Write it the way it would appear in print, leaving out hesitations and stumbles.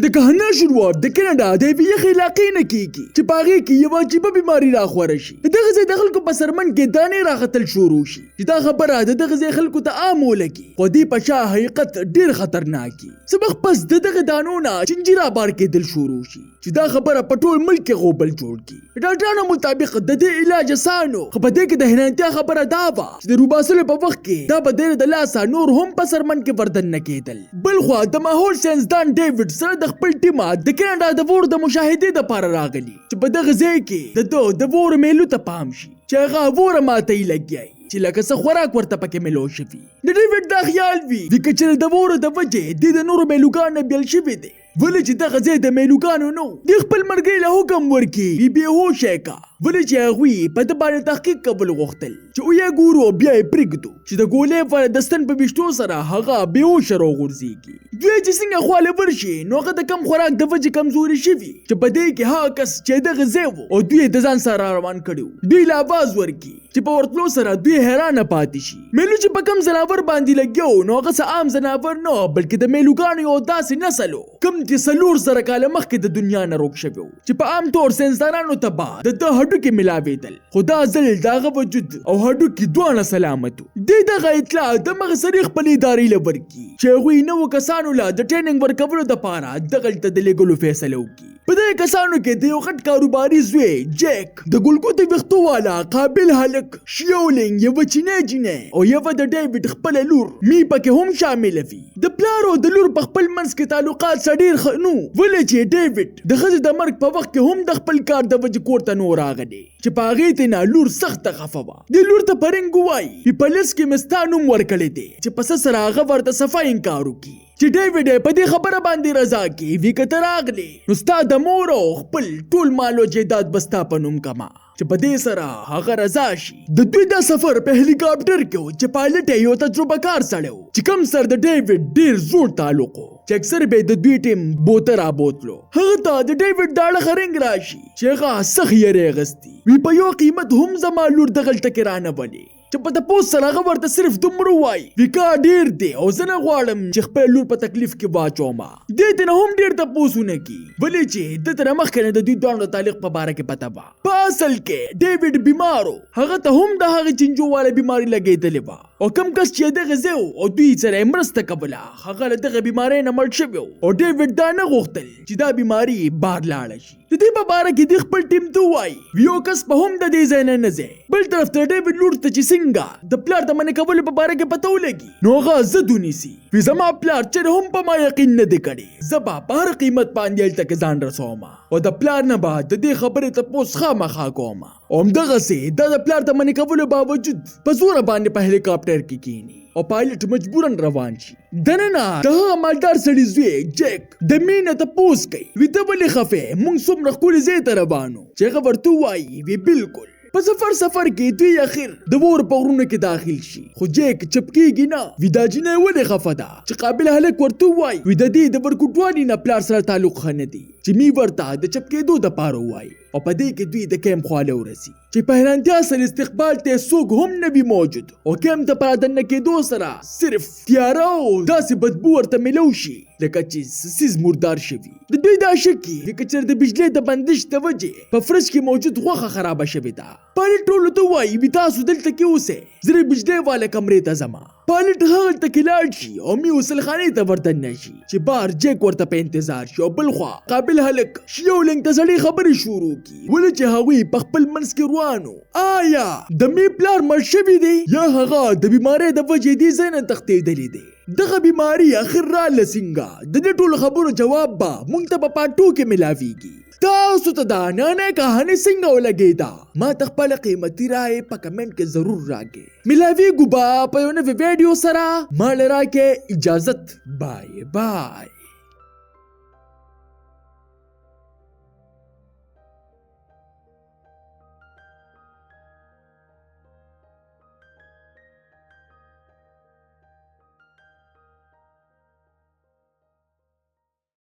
د کهنا شروعات د کینیډا د یوې یخې علاقې نه کیږي چې په هغې کې یوه عجیبه بیماري راخوره شي. د دغه ځای د خلکو په سرمن کې دانې راختل شروع شي چې دا خبره د دغه ځای خلکو ته عام ولګي، خو دې په شا حقیقت ډېر خطرناک وي. څه وخت پس د دغه دانو نه چنجیره بار کېدل شروع شي چې دا خبره په ټول ملک کې غوبل جوړ کړي. د ډاکټرانو مطابق د دې علاج اسانه، خو په دې کې د حیرانتیا خبره دا وه چې د روباسلو په وخت کې دا به د لاسه نور هم په سرمن کې وردن نه کېدل. بل خوا د ماحول ساینسدان ډیوډ سره د خپل ټیمه د کینیډا د وور د مشاهدې دپاره راغلي چې په دغه ځای کې د وور میلو ته پام شي چې هغه وره ماته یې لګیایي چې لکه څه خوراک ورته پکې ملو شوي. د ډیوډ دا خیال وي که چېرې د وره د وجې دې د نورو میلوګانو نه بیل شوي دی، ولې چې دغه ځای د میلوګانو نه د خپل مرګۍ له حکم ورکړي بېهوشه یې کا، ولې چې هغوی په ده باندې تحقیق کول غوښتل چې ویې ګورو او بیا یې پرېږدو چې د ګولۍ په د ستن په ویشتو سره هغه بېهوشه راوغورځېږي. دوی چې څنګه خواله ورشي نو هغه د کم خوراک د وجې کمزوري شوي چې په دې کې هغه کس چې دغه ځای و او دوی د ځان سره روان کړي دوی له اواز ورکړي چې په ورتلو سره دوی حیرانه پاتې شي. میلو چې په کم ځناور باندې لګیا نو هغه څه عام ځناور نه، بلکې د میلوګانو یو داسې نسل و کوم چې 400 کاله مخکې د دنیا نه روک شوی و چې په عام طور ساینسدانانو ته به د ده هډوکي ملاوېدل، خو دا ځل د هغه وجود او هډوکي دواړه سلامت و. دوی دغه اطلاع دمغه سرې خپلې ادارې له ورکړي چې هغوی نوو کسانو له د ټریننګ ورکولو دپاره دغلته د لېږلو فیصله وکړي. په دغه کسانو کې د یو غټ کاروباري زوی جیک، د ګلګوتې ویښتو والا قابل هلک شیولینګ، یوه چینی جینۍ او یوه د ډیوډ خپله لور می پکې هم شامله وي. د پلار او د لور په خپل منځ کې تعلقات څه ډېر ښه نو، ولې چې ډیوډ د ښځې د مرګ په وخت کې هم د خپل کار د وجې کور ته نو راغلی چې په هغې ته نه لور سخته خفه وه. د لور ته پرنګ ووایي په لس کې مې ستا نوم ورکړی دی چې په څه سره هغه ورته صفا انکار وکړي چې ډیوډ په دې خبره باندې رضا کړي وي که ته راغلې نو ستا د مور او خپل ټول مال او جایداد به ستا په نوم کما، چې په دې سره هغه رضا شي. د دوی دا سفر په هلیکاپټر کې و چې پایلټ یې یو تجربه کار سړی و چې کوم سر د ډیوډ ډېر زوړ تعلق و چې اکثر به د دوی ټیم بوته رابوتلو. هغه ته د ډیوډ دا اړخه رنګ راشي چې هغه سخت یېرې اخیستي وي په یو قیمت هم زما لور دغلته کې رانولې چې په تپوس سره هغه ورته صرف دومره وایي ویکا ډېر دی او زه نه غواړم چې خپل لور په تکلیف کې واچومه. دې ته نه هم ډېر تپوسونه کي ولې چې ده ته نه مخکې نه د دوی دواړو د تعلیق په باره کې پته وه. په اصل کې ډیوډ بیمار و، هغه ته هم د هغې چینجو والا بیماري لګېدلې وه او کم کس چې دغه ځای و او دوی سره یې مرسته کوله هغه له دغه بیمارۍ نه مړ شوی و او ډیوډ دا نه غوښتل چې دا بیماري بار لاړه شي. د دې په باره کې دوی خپل ټیم ته ووایي یو کس به هم د دې ځای نه نه ځي. بل طرف ته ډیوډ لور ته چې څنګه د پلار د منع کولو په باره کې پته ولګي نو هغه ضد ونیسي وي زما پلار چېرې هم په ما یقین نه دی کړی، زه به په هر قیمت باندې هلته کې ځان رسوم او د پلار نه به د دې خبرې تپوس خامخا کوم. او همدغسې دا د پلار د منع کولو باوجود په زوره باندې په هلیکاپټر کې کینی او پایلټ مجبورن روان شي. دننه د هغه مالدار سړي زوی جیک د مینه تپوس کوي وي ته ولې خفې موږ څومره ښکلي ځای ته روان وو چې هغه ورته ووایي وي بالکل. په سفر کې دوی اخر د وور په غرونو کې داخل شي خو جیک چپ کېږي نه وي دا جینۍ ولې خفه ده چې قابل هلک ورته ووایي وي د دې د ورکوټوالي نه پلار سره تعلق ښه نه دی چې می ورته د چپ کېدو دپاره ووایي او په دې کې دوی د کیمپ خواله ورسي چې په حیرانتیا سره استقبال ته څوک هم نه وي موجود او کیمپ ته په دننه کېدو سره صرف تیاره او داسې بدبو ورته میلو شي لکه چې سیز مردار شوي. د دوی دا شک وي که چېرې د بجلۍ د بندش د وجې په فرج کې موجود غوښه خرابه شوې ده. پایلټ ټولو ته وایي وي تاسو دلته کې اوسئ زه د بجلۍ والا کمرې ته ځمه. پایلټ هغلته کې لاړ شي او مي وصلخانې ته وردننه شي چې بار جیک ورته په انتظار شي او بل خوا قابل هلک شیولینګ ته سړی خبرې شروع کړي ولې چې هغوی په خپل منځ کې روان وو. آیا د می پلار مړ شوی دی یا هغه د بیمارۍ د وجې دې ځای نه تښتېدلی دی؟ دغه بیماري اخر راله څنګه؟ د دې ټولو خبرو جواب به موږ ته په پارت 2 کې ملاویږي. تاسو ته دا نانه کہانی څنګه ولګېده؟ ما ته خپله قیمتي رایې په کمنټ کې ضرور راکړئ. ملاویږو به په یو نوي ویډیو سره. ما له راکړئ اجازت. بای بای.